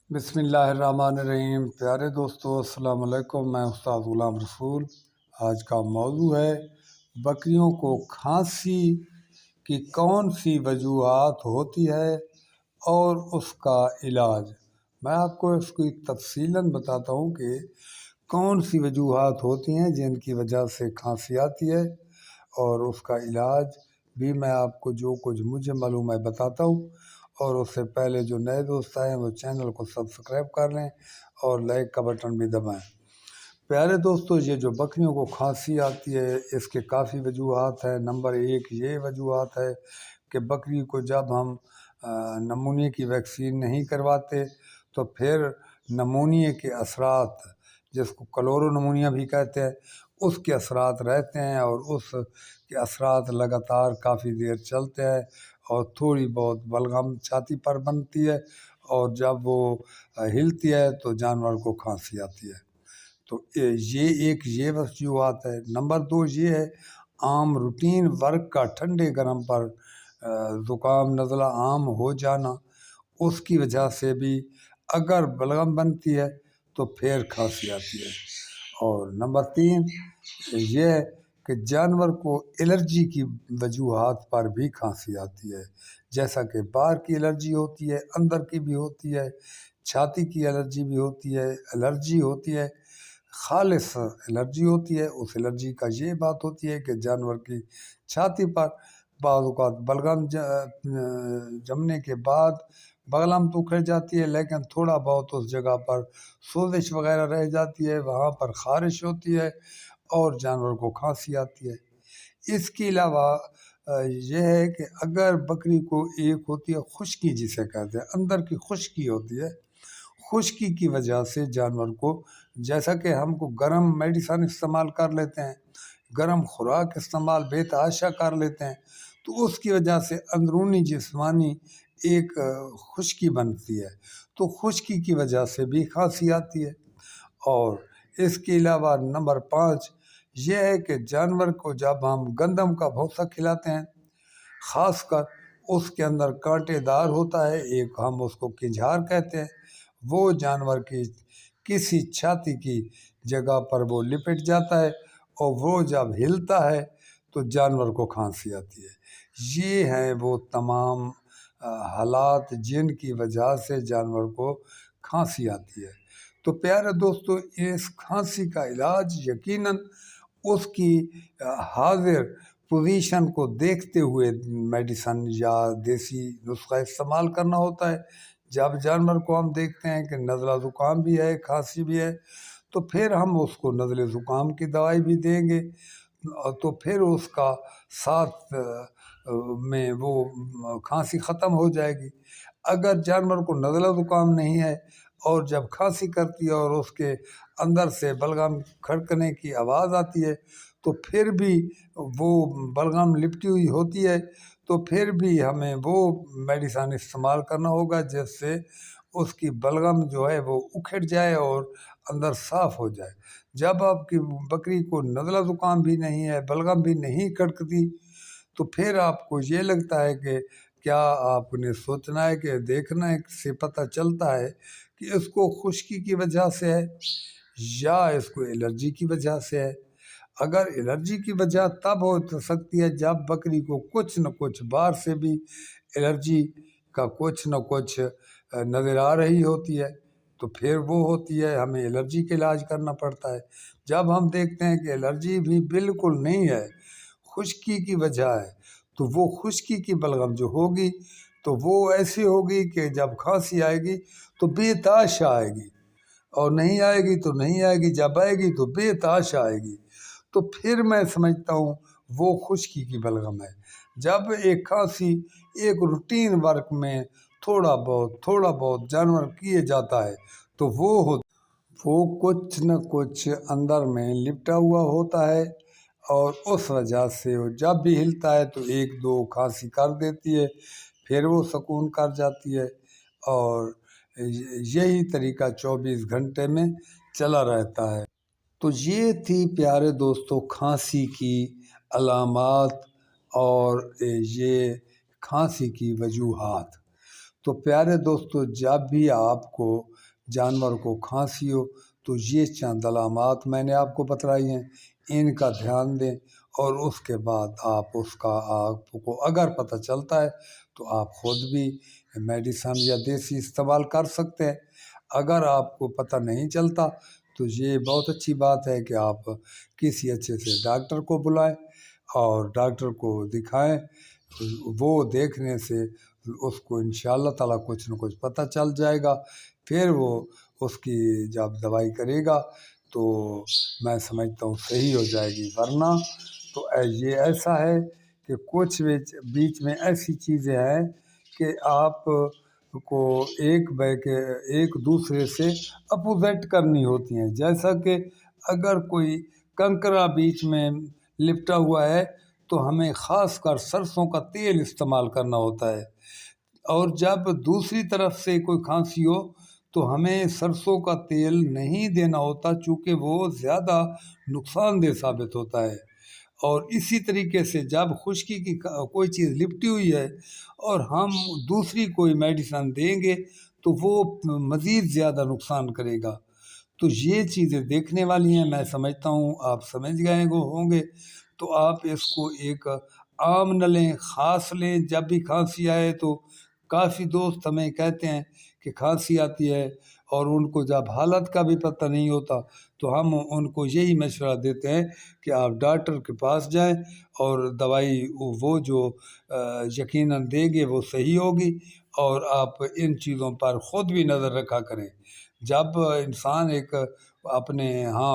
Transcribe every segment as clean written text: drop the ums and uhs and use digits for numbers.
बिस्मिल्लाहिर्रहमानिर्रहीम। प्यारे दोस्तों, अस्सलाम वालेकुम। मैं उस्ताद ग़ुलाम रसूल। आज का मौजू है बकरियों को खांसी की कौन सी वजूहात होती है और उसका इलाज। मैं आपको इसकी तफसीलन बताता हूँ कि कौन सी वजूहात होती हैं जिनकी वजह से खांसी आती है, और उसका इलाज भी मैं आपको जो कुछ मुझे मालूम है बताता हूँ। और उससे पहले जो नए दोस्त आए हैं वो चैनल को सब्सक्राइब कर लें और लाइक का बटन भी दबाएं। प्यारे दोस्तों, ये जो बकरियों को खांसी आती है इसके काफ़ी वजूहात हैं। नंबर एक ये वजूहात है कि बकरी को जब हम नमूने की वैक्सीन नहीं करवाते तो फिर नमूनिया के असरात, जिसको क्लोरो नमूनिया भी कहते हैं, उसके असरात रहते हैं और उसके असरात लगातार काफ़ी देर चलते हैं और थोड़ी बहुत बलगम छाती पर बनती है, और जब वो हिलती है तो जानवर को खांसी आती है। तो ये वजूहात है। नंबर दो ये है आम रूटीन वर्क का ठंडे गर्म पर ज़ुकाम नज़ला आम हो जाना, उसकी वजह से भी अगर बलगम बनती है तो फिर खांसी आती है। और नंबर तीन ये है कि जानवर को एलर्जी की वजूहात पर भी खांसी आती है, जैसा कि बाहर की एलर्जी होती है, अंदर की भी होती है, छाती की एलर्जी भी होती है, एलर्जी होती है, खालिस एलर्जी होती है। उस एलर्जी का ये बात होती है कि जानवर की छाती पर बाज़ औक़ात बलगम जमने के बाद बलगम तो उखड़ जाती है, लेकिन थोड़ा बहुत उस जगह पर सोजिश वगैरह रह जाती है, वहाँ पर ख़ारिश होती है और जानवर को खांसी आती है। इसके अलावा यह है कि अगर बकरी को एक होती है खुश्की, जिसे कहते हैं अंदर की खुश्की होती है, खुश्की की वजह से जानवर को, जैसा कि हमको गर्म मेडिसन इस्तेमाल कर लेते हैं, गर्म खुराक इस्तेमाल बेतहाशा कर लेते हैं, तो उसकी वजह से अंदरूनी जिस्मानी एक खुश्की बनती है, तो खुश्की की वजह से भी खांसी आती है। और इसके अलावा नंबर 5 ये है कि जानवर को जब हम गंदम का भूसा खिलाते हैं, ख़ासकर उसके अंदर कांटेदार होता है, एक हम उसको किंझार कहते हैं, वो जानवर की किसी छाती की जगह पर वो लिपट जाता है और वो जब हिलता है तो जानवर को खांसी आती है। ये हैं वो तमाम हालात जिनकी वजह से जानवर को खांसी आती है। तो प्यारे दोस्तों, इस खांसी का इलाज यकीनन उसकी हाजिर पोजीशन को देखते हुए मेडिसन या देसी नुस्खा इस्तेमाल करना होता है। जब जानवर को हम देखते हैं कि नज़ला ज़ुकाम भी है, खांसी भी है, तो फिर हम उसको नज़ले ज़ुकाम की दवाई भी देंगे, तो फिर उसका साथ में वो खांसी ख़त्म हो जाएगी। अगर जानवर को नज़ला ज़ुकाम नहीं है और जब खांसी करती है और उसके अंदर से बलगम खड़कने की आवाज़ आती है, तो फिर भी वो बलगम लिपटी हुई होती है, तो फिर भी हमें वो मेडिसन इस्तेमाल करना होगा जिससे उसकी बलगम जो है वो उखड़ जाए और अंदर साफ़ हो जाए। जब आपकी बकरी को नज़ला ज़ुकाम भी नहीं है, बलगम भी नहीं खड़कती, तो फिर आपको ये लगता है कि क्या आपने सोचना है कि देखना है, से पता चलता है कि इसको खुश्की की वजह से है या इसको एलर्जी की वजह से है। अगर एलर्जी की वजह तब हो सकती है जब बकरी को कुछ न कुछ बाहर से भी एलर्जी का कुछ न कुछ नज़र आ रही होती है, तो फिर वो होती है, हमें एलर्जी का इलाज करना पड़ता है। जब हम देखते हैं कि एलर्जी भी बिल्कुल नहीं है, खुश्की की वजह है, तो वो खुश्की की बलगम जो होगी तो वो ऐसी होगी कि जब खांसी आएगी तो बेतहाशा आएगी, और नहीं आएगी तो नहीं आएगी, जब आएगी तो बेतहाशा आएगी। तो फिर मैं समझता हूँ वो खुश्की की बलगम है। जब एक खांसी एक रूटीन वर्क में थोड़ा बहुत जानवर किए जाता है तो वो कुछ न कुछ अंदर में लिपटा हुआ होता है, और उस वजह से वो जब भी हिलता है तो एक दो खांसी कर देती है, फिर वो सुकून कर जाती है, और यही तरीका 24 घंटे में चला रहता है। तो ये थी प्यारे दोस्तों खांसी की अलामात और ये खांसी की वजूहात। تو پیارے دوستو، جب بھی آپ کو جانور کو کھانسی ہو تو یہ چند علامات میں نے آپ کو بتلائی ہیں، ان کا دھیان دیں، اور اس کے بعد آپ کو اگر پتہ چلتا ہے تو آپ خود بھی میڈیسن یا دیسی استعمال کر سکتے ہیں۔ اگر آپ کو پتہ نہیں چلتا تو یہ بہت اچھی بات ہے کہ آپ کسی اچھے سے ڈاکٹر کو بلائیں اور ڈاکٹر کو دکھائیں۔ وہ دیکھنے سے اس کو انشاءاللہ تعالیٰ کچھ نہ کچھ پتہ چل جائے گا، پھر وہ اس کی جب دوائی کرے گا تو میں سمجھتا ہوں صحیح ہو جائے گی۔ ورنہ تو یہ ایسا ہے کہ کچھ بیچ میں ایسی چیزیں ہیں کہ آپ کو ایک دوسرے سے اپوزٹ کرنی ہوتی ہیں۔ جیسا کہ اگر کوئی کنکرا بیچ میں لپٹا ہوا ہے تو ہمیں خاص کر سرسوں کا تیل استعمال کرنا ہوتا ہے، اور جب دوسری طرف سے کوئی کھانسی ہو تو ہمیں سرسوں کا تیل نہیں دینا ہوتا، چونکہ وہ زیادہ نقصان دہ ثابت ہوتا ہے۔ اور اسی طریقے سے جب خشکی کی کوئی چیز لپٹی ہوئی ہے اور ہم دوسری کوئی میڈیسن دیں گے تو وہ مزید زیادہ نقصان کرے گا۔ تو یہ چیزیں دیکھنے والی ہیں، میں سمجھتا ہوں آپ سمجھ گئے ہوں گے۔ تو آپ اس کو ایک عام نہ لیں، خاص لیں۔ جب بھی کھانسی آئے تو کافی دوست ہمیں کہتے ہیں کہ کھانسی آتی ہے اور ان کو جب حالت کا بھی پتہ نہیں ہوتا تو ہم ان کو یہی مشورہ دیتے ہیں کہ آپ ڈاکٹر کے پاس جائیں اور دوائی وہ جو یقیناً دیں گے وہ صحیح ہوگی، اور آپ ان چیزوں پر خود بھی نظر رکھا کریں۔ جب انسان ایک اپنے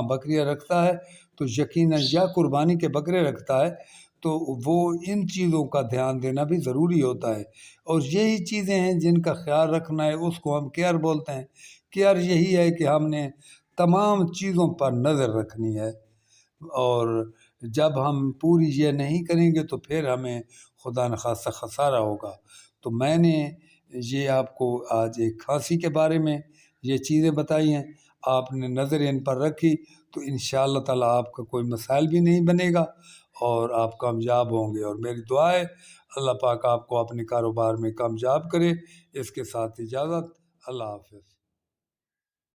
بکریاں رکھتا ہے تو یقیناً یا قربانی کے بکرے رکھتا ہے تو وہ ان چیزوں کا دھیان دینا بھی ضروری ہوتا ہے، اور یہی چیزیں ہیں جن کا خیال رکھنا ہے، اس کو ہم کیئر بولتے ہیں۔ کیئر یہی ہے کہ ہم نے تمام چیزوں پر نظر رکھنی ہے، اور جب ہم پوری یہ نہیں کریں گے تو پھر ہمیں خدا نخواستہ خسارہ ہوگا۔ تو میں نے یہ آپ کو آج ایک کھانسی کے بارے میں یہ چیزیں بتائی ہیں، آپ نے نظر ان پر رکھی تو انشاءاللہ تعالیٰ آپ کا کوئی مسائل بھی نہیں بنے گا اور آپ کامیاب ہوں گے۔ اور میری دعا ہے اللہ پاک آپ کو اپنے کاروبار میں کامیاب کرے۔ اس کے ساتھ اجازت، اللہ حافظ۔